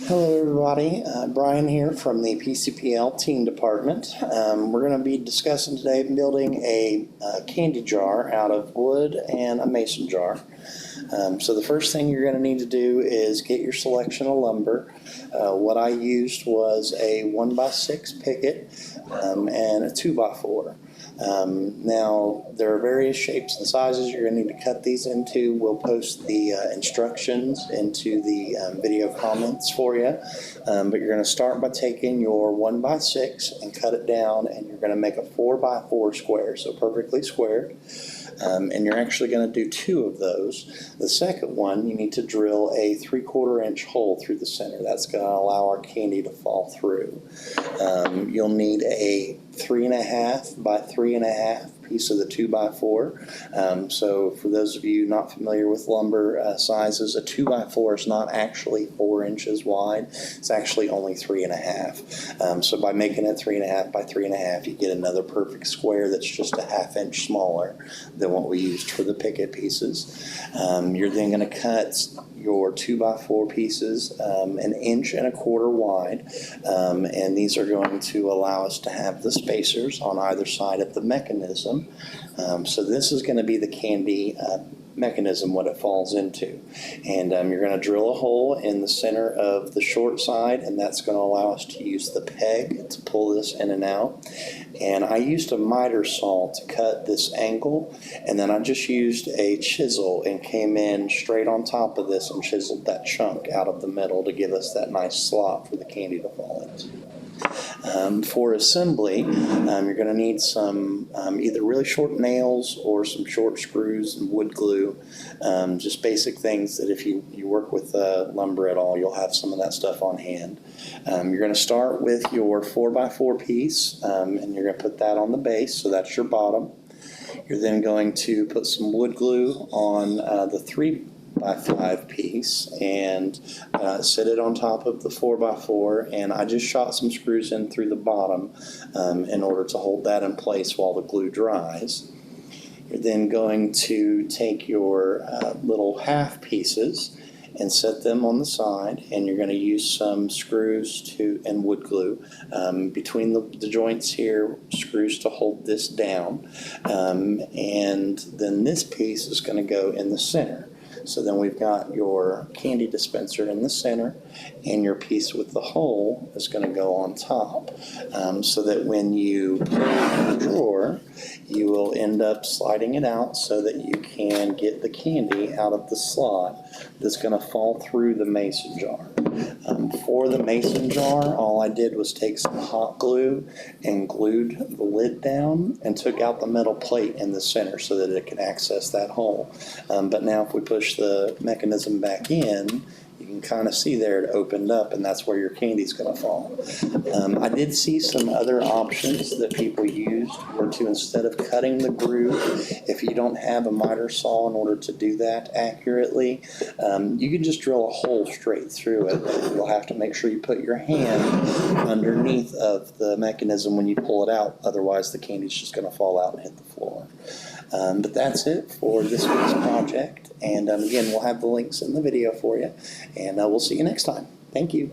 Hello everybody, Brian here from the PCPL team department. We're going to be discussing today building a candy jar out of wood and a mason jar. So the first thing you're going to need to do is get your selection of lumber. What I used was a 1x6 picket and a 2x4. Now there are various shapes and sizes you're going to need to cut these into. We'll post the instructions into the video comments for you, but you're going to start by taking your 1x6 and cut it down, and you're going to make a 4x4 square, so perfectly squared. And you're actually going to do 2 of those. The second one, you need to drill a 3/4 inch hole through the center. That's going to allow our candy to fall through. You'll need a 3.5 by 3.5 piece of the 2x4. So for those of you not familiar with lumber sizes, a 2x4 is not actually 4 inches wide. It's actually only 3.5. So by making it 3.5 by 3.5, you get another perfect square that's just a 1/2 inch smaller than what we used for the picket pieces. You're then going to cut your 2x4 pieces 1.25 inches wide, and these are going to allow us to have the spacers on either side of the mechanism. So this is going to be the candy mechanism, what it falls into, and you're going to drill a hole in the center of the short side, and that's going to allow us to use the peg to pull this in and out. And I used a miter saw to cut this angle, and then I just used a chisel and came in straight on top of this and chiseled that chunk out of the middle to give us that nice slot for the candy to fall into. For assembly, you're going to need some either really short nails or some short screws and wood glue, just basic things that if you work with lumber at all, you'll have some of that stuff on hand. You're going to start with your 4x4 piece, and you're going to put that on the base, so that's your bottom. You're then going to put some wood glue on the 3x5 piece and set it on top of the 4x4, and I just shot some screws in through the bottom in order to hold that in place while the glue dries. You're then going to take your little half pieces and set them on the side, and you're going to use some screws and wood glue between the joints here, screws to hold this down, and then this piece is going to go in the center. So then we've got your candy dispenser in the center, and your piece with the hole is going to go on top, so that when you put it in the drawer, you will end up sliding it out so that you can get the candy out of the slot that's going to fall through the mason jar. For the mason jar, all I did was take some hot glue and glued the lid down and took out the metal plate in the center so that it can access that hole. But now if we push the mechanism back in, you can kind of see there it opened up, and that's where your candy's going to fall. I did see some other options that people used were to, instead of cutting the groove, if you don't have a miter saw in order to do that accurately, you can just drill a hole straight through it. You'll have to make sure you put your hand underneath of the mechanism when you pull it out, otherwise the candy's just going to fall out and hit the floor. But that's it for this week's project, and again, we'll have the links in the video for you, and we'll see you next time. Thank you.